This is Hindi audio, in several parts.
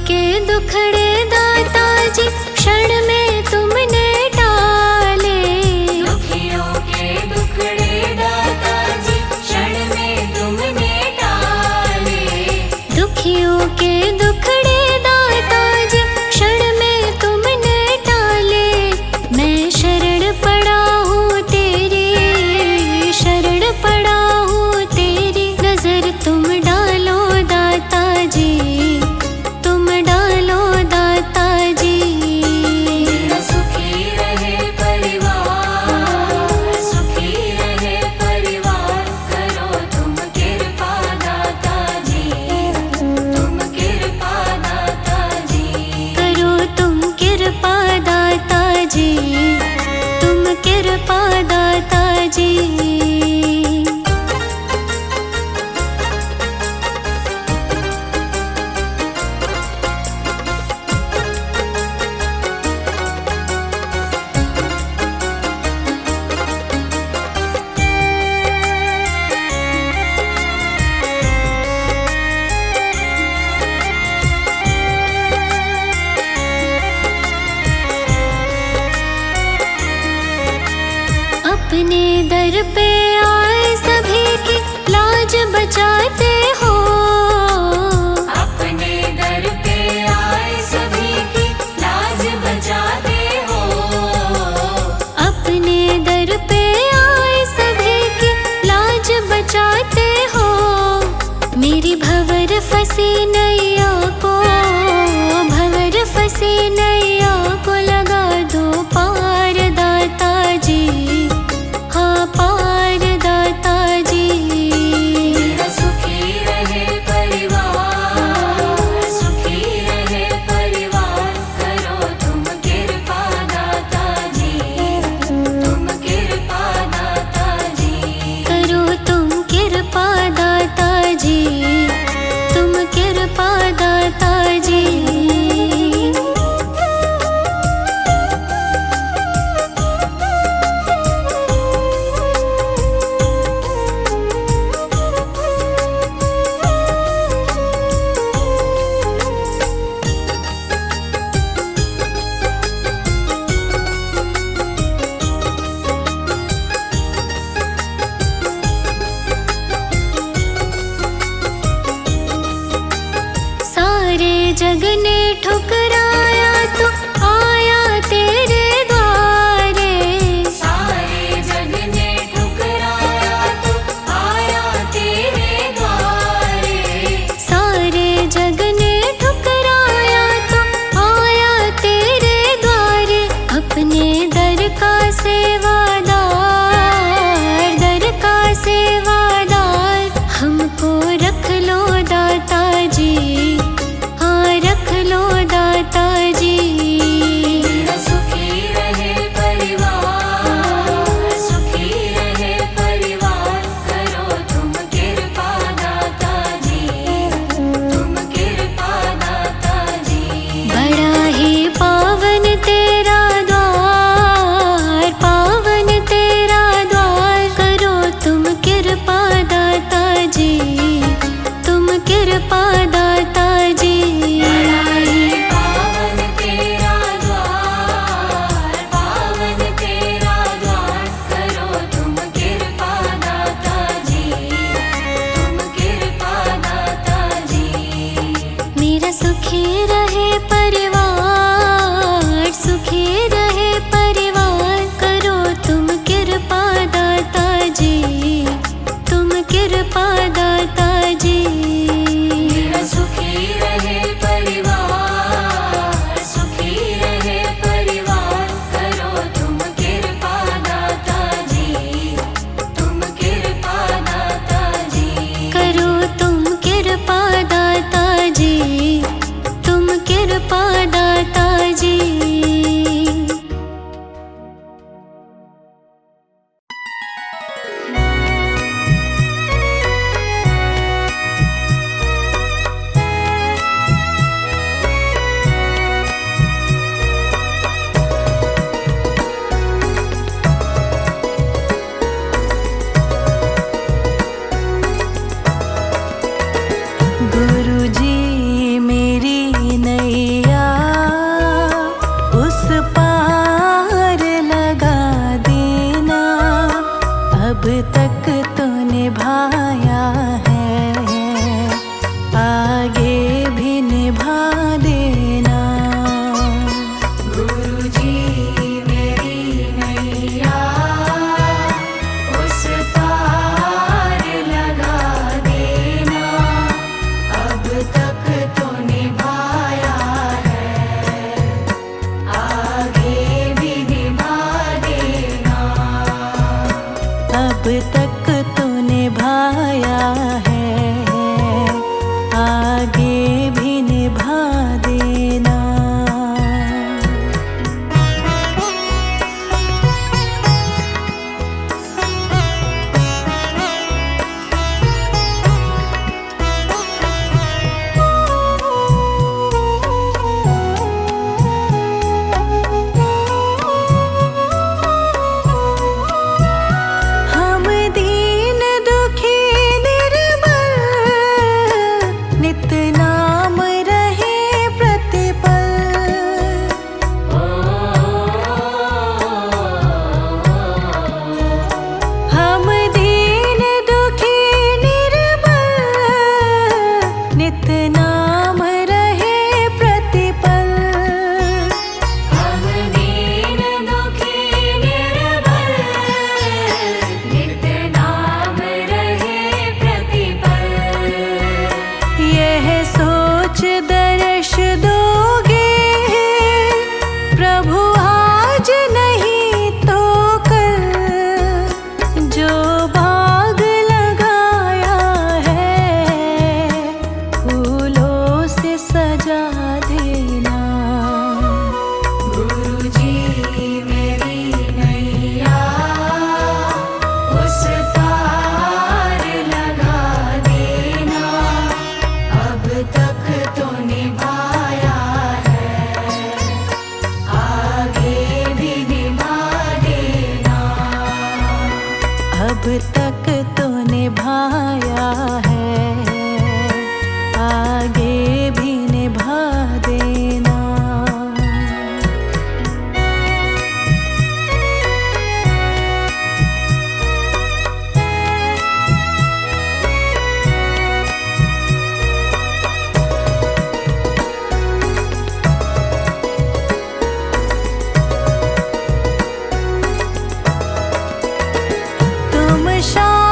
के दुखड़े दाता जी क्षण में तुमने टाले। दुखियों के दुखड़े दाता जी क्षण में तुमने टाले। दुखियों के दुखड़े दाता जी क्षण में तुमने टाले। मैं शरण पड़ा हूँ तेरी, शरण पड़ा हूँ तेरी। नजर तुम डालो दाता जी, तुम डालो दाता जी। मेरा सुखी रहे परिवार, सुखी रहे परिवार। करो तुम कृपा दाता जी, तुम कृपा दाता जी। करो तुम कृपा दाता जी, तुम कृपा दाता जी। अपने दर पे आए सभी की लाज बचाते हो। अपने दर पे आए सभी की लाज बचाते हो। अपने दर पे आए सभी की लाज बचाते हो। मेरी भंवर फंसी नैया को, भंवर फंसी नैया को लगा दो पार दाता जी, हाँ पार दाता जी। मेरा सुखी रहे परिवार, सुखी रहे परिवार। करो तुम कृपा दाता जी, तुम कृपा दाता जी। करो तुम कृपा दाता जी, तुम कृपा दाता जी। सारे जग ने ठुकराया तो आया तेरे द्वारे। सारे जग ने ठुकराया तो आया तेरे द्वारे। सारे जग ने ठुकराया तो आया तेरे द्वारे। अपने दर का सेवादार, दर का सेवादार हमको रख लो दाता जी, हाँ रख लो दाता उस पार लगा देना, अब तक तो निभाया है, आगे भी निभा देना। गुरुजी मेरी नैया उस पार लगा देना, अब तक तो निभाया है, आगे भी निभा देना। अब तक तो निभाया है, आगे भी निभा देना। हम दीन दुखी निर्बल, नित नाम रहे प्रतिपल। हम दीन दुखी निर्बल, नित नाम रहे प्रतिपल। हम दीन दुखी निर्बल, नित नाम रहे प्रतिपल। यह सोच दर्श दोगे प्रभु आज नहीं तो कल, जो बाग लगाया है फूलों से सजा देना। गुरुजी मेरी नैया उस पार लगा देना, अब तक तो निभाया है, आगे भी निभा देना। अब तक तो निभाया है, आगे भी निभा देना। तुम शांत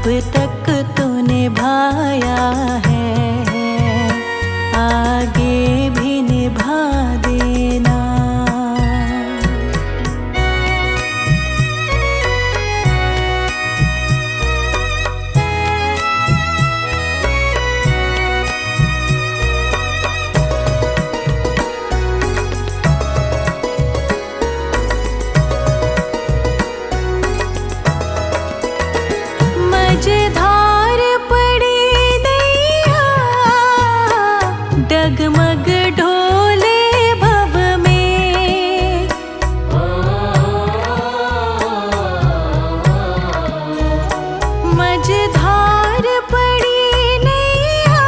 अब तक तूने निभाया है, आगे भी निभा देना। मझधार पड़ी नैया, डगमग ढोले भव में। मझधार पड़ी नैया,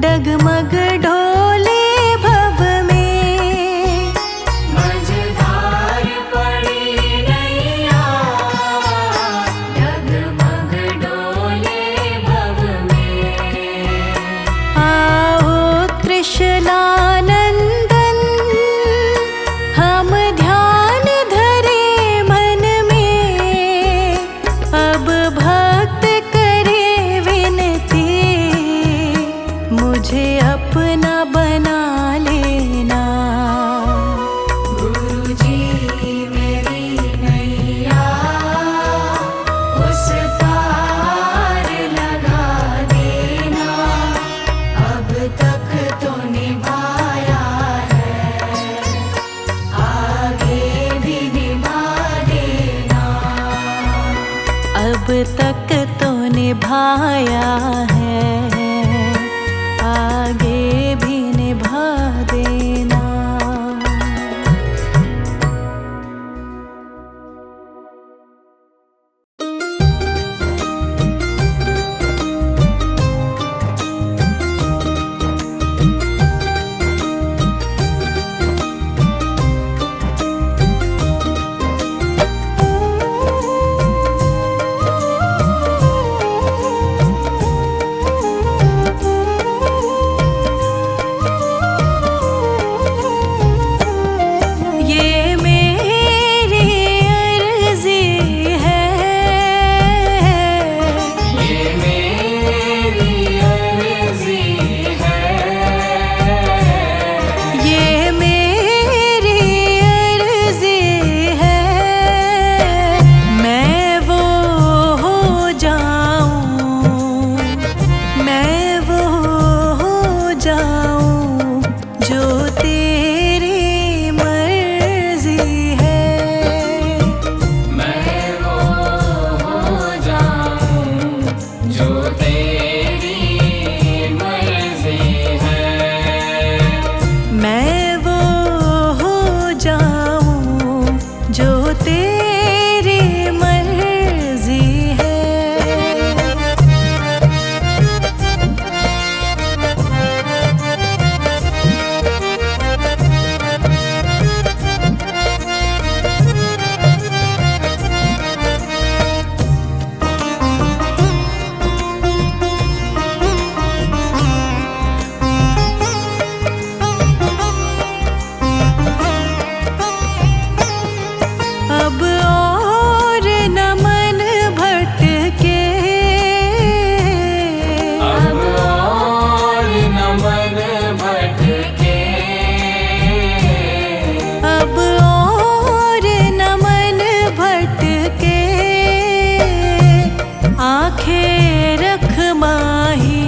डगमग ढोले भव में। मझधार पड़ी नैया, डगमग डोले भव में। आओ कृष्णानंदन, हम ध्यान धरे मन में। अब भक्त करे विनती, मुझे अपना बना लेना। गुरुजी मेरी नैया उस पार लगा देना। अब तक तो निभाया है, आगे भी निभा देना। अब तक तो निभाया है, आगे भी निभा देना। ये मेरी अर्जी है, ये मेरी अर्जी है, ये मेरी अर्जी है। मैं वो हो जाऊं, मैं वो हो जाऊं जो तेरी मर्जी है। मैं वो हो जाऊं जो तेरी मर्जी है। मैं वो हो जाऊं जो तेरी मर्जी है। अब और न मन भटके, अब और न मन भटके, अब और न मन भटके। आंखें रख माही,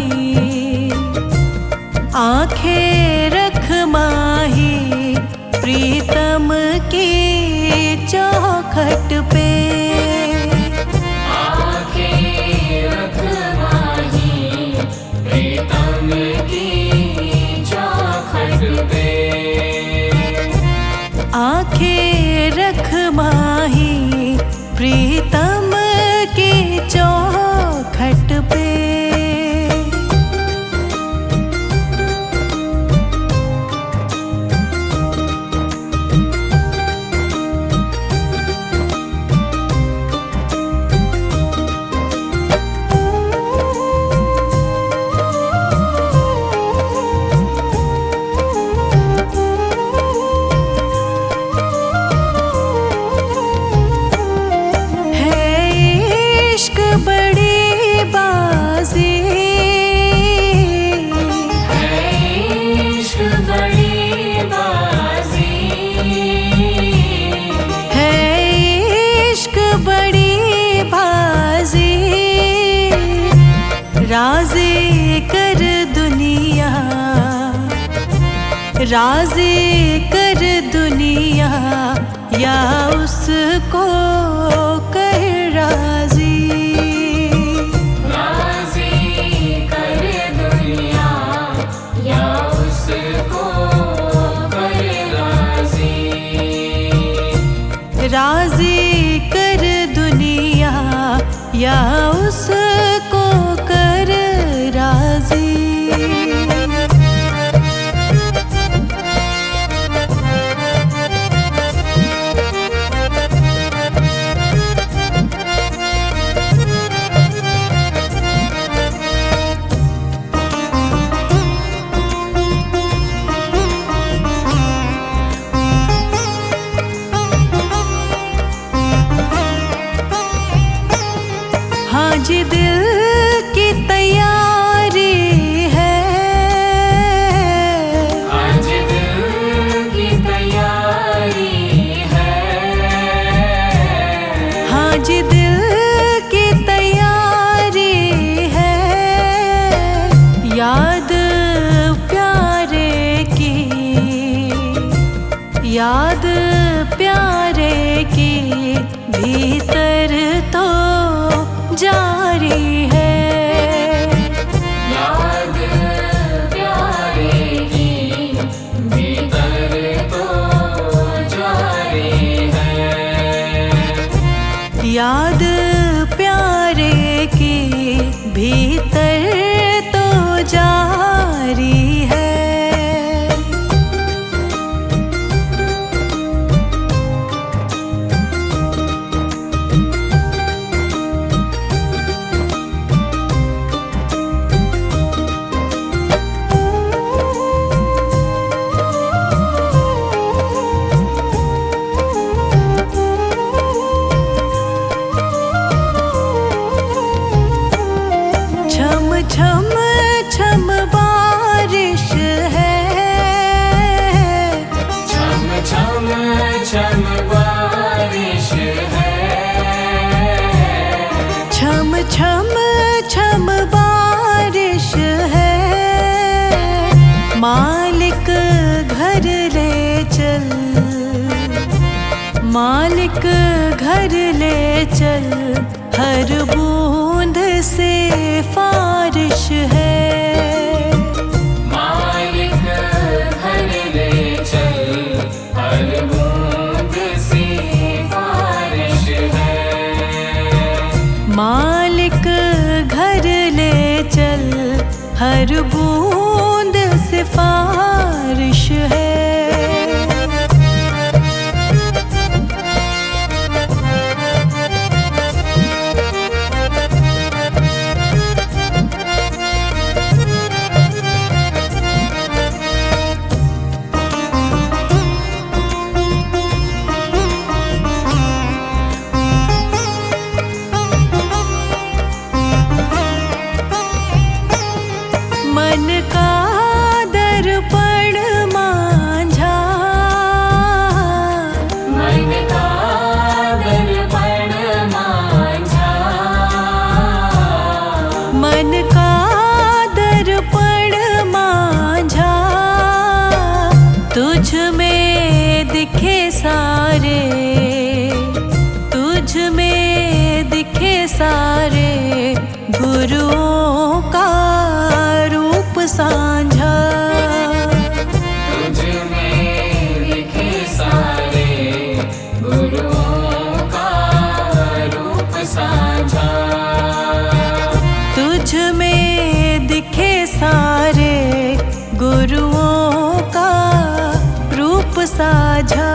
आंखें रख माही, प्रीतम की चौखट पे। आंखें रख माही, प्रीतम की चौखट पे। आंखें रख माही, प्रीतम की चौखट पे। राजी कर दुनिया या उसको कर राजी। राजी कर दुनिया या उसको कर राजी। राजी कर दुनिया या उसको कर राजी। हाँ जी दिल की तैयारी है। आज दिल की तैयारी है। हाँ जी दिल की तैयारी है। याद प्यारे की, याद प्यारे की भीतर तो जारी है। याद प्यारे की भीतर तो जारी है। याद प्यारे की भीतर तो जारी है। छम छम छम बारिश है। छम छम छम बारिश है। छम छम छम बारिश है। मालिक घर ले चल, मालिक घर ले चल, हर बूंद से फारिश है। मालिक घर ले चल, हर बूंद से बारिश है। मालिक घर ले चल, हर बूंद से फारिश है। मन का दर्पण मांझा, मन का दर्पण मांझा। मन का दर्पण मांझा, तुझ में दिखे सारे, तुझ में दिखे सारे गुरुओं का रूप सांझा। तुझ में दिखे सारे गुरुओं का रूप साझा। तुझ में दिखे सारे गुरुओं का रूप साझा।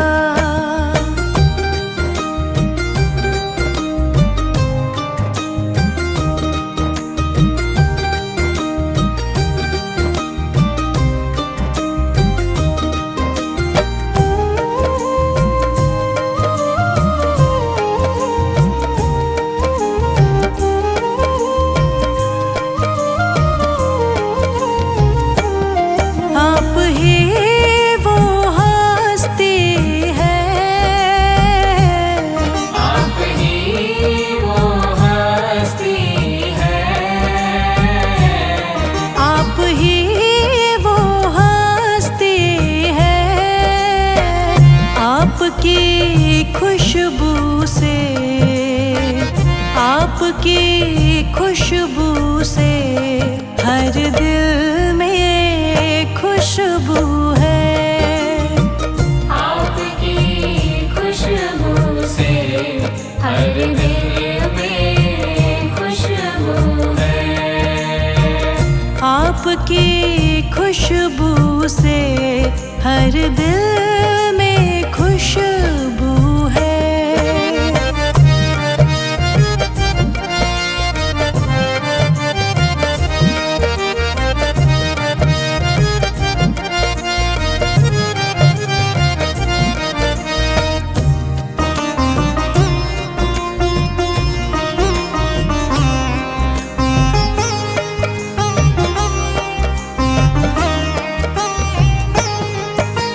आपकी खुशबू से, आपकी खुशबू से हर दिल में खुशबू है। आपकी खुशबू से हर दिल में खुशबू है। आपकी खुशबू से हर दिल में खुशबू है।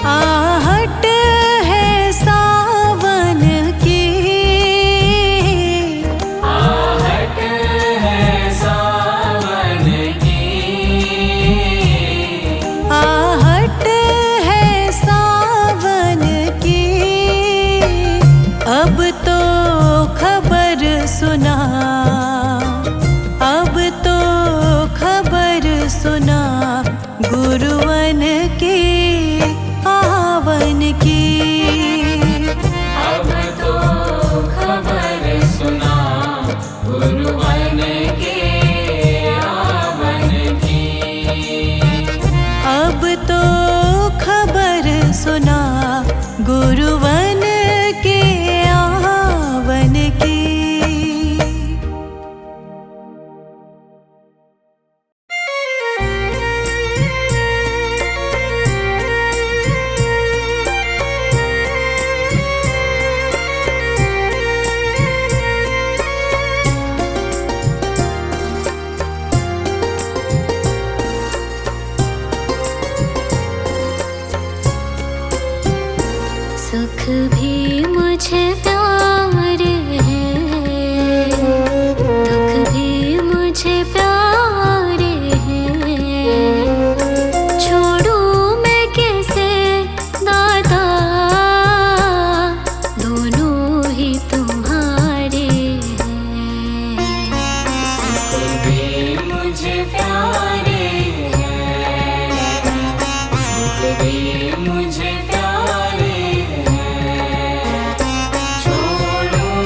आहट है सावन की, आहट है सावन की, आहट है सावन की। अब तो खबर सुना, अब तो खबर सुना गुरुवन की आवन की। अब तो खबर सुना गुरुवन के आवन की। अब तो खबर सुना गुरुवन के आवन की। सुख भी मुझे प्यार है, दुख भी मुझे प्यार है। छोड़ूं मैं कैसे दादा, दोनों ही तुम्हारे हैं। सुख भी मुझे प्यारे हैं, दुख भी मुझे प्यारे हैं। छोड़ूं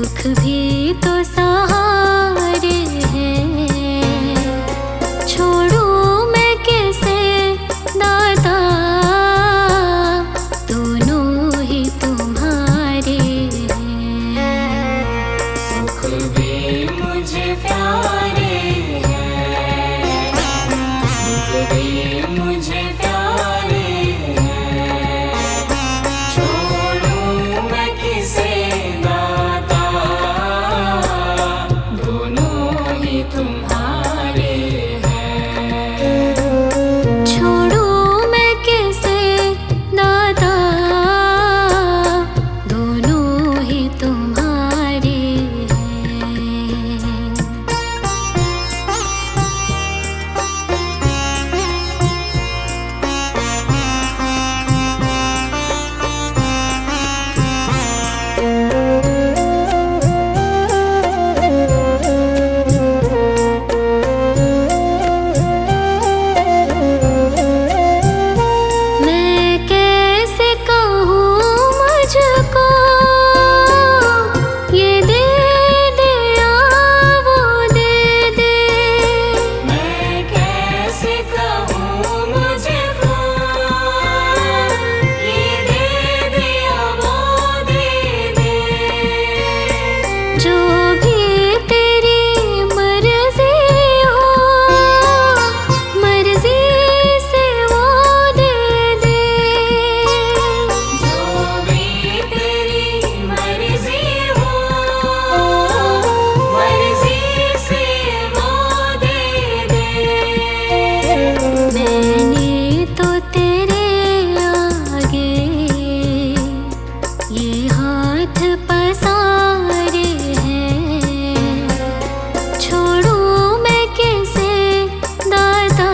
दुख भी तो सहारे हैं। छोड़ूं मैं कैसे दाता, दोनों ही तुम्हारे हैं। सुख भी मुझे प्यारे हैं, दुख भी मुझे प्यारे हैं। छोड़ूं मैं किसे दाता, दोनों ही तुम्हारे हैं। छोड़ूं मैं कैसे दाता, दोनों ही तुम्हारे हैं। मैं कैसे कहूँ मुझको ये दे दिया वो दे दे। मैं कैसे कहूँ मुझको ये दे दिया वो दे दे। जो भी तेरी मर्जी हो, मर्जी से वो दे दे। जो भी तेरी मर्जी हो, मर्जी से वो दे दे। मैंने तो तेरे आगे ये हाथ पसारे हैं। छोड़ूं मैं कैसे दाता,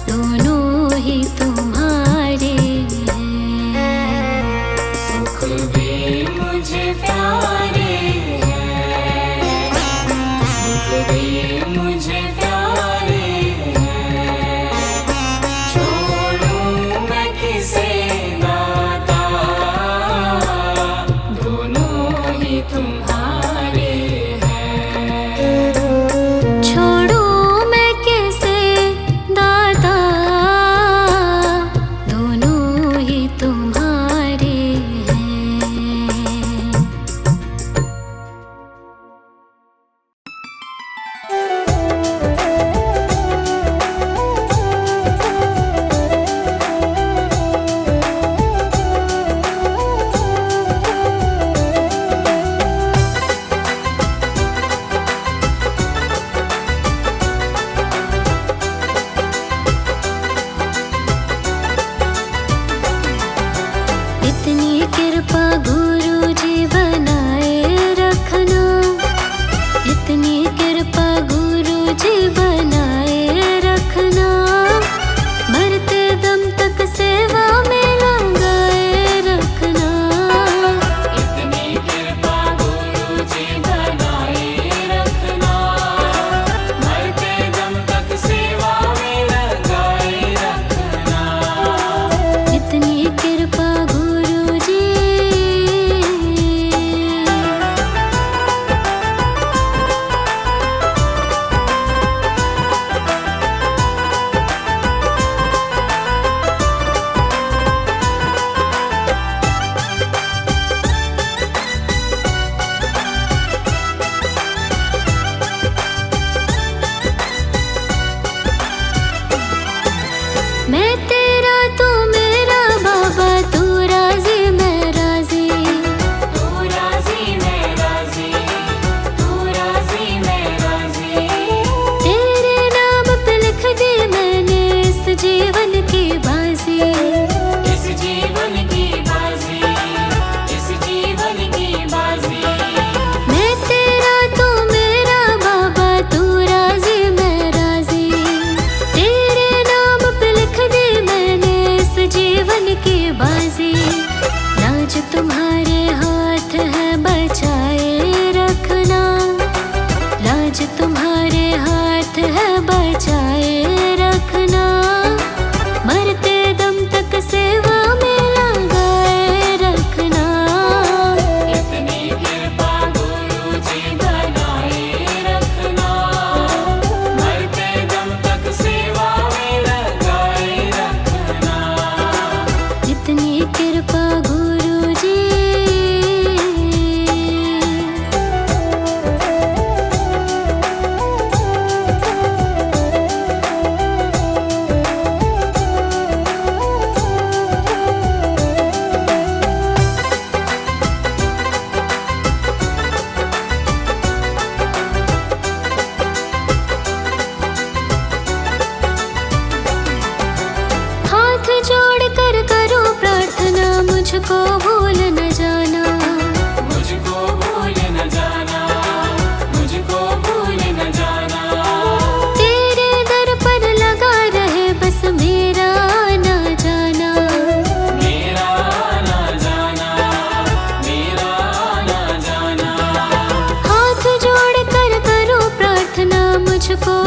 दोनों ही तुम्हारे हैं। सुख भी मुझे प्यारे हैं, दुख भी मुझे प्यारे हैं। छोड़ूं मैं किसे दाता, दोनों ही तुम्हारे हैं। छोड़ूं मैं कैसे दाता, दोनों ही तुम्हारे हैं। मुझको भूल न जाना, मुझको भूल न जाना, मुझको भूल न जाना। तेरे दर पर लगा रहे बस मेरा आना जाना, मेरा आना जाना, मेरा आना जाना। हाथ जोड़ कर करूं प्रार्थना मुझको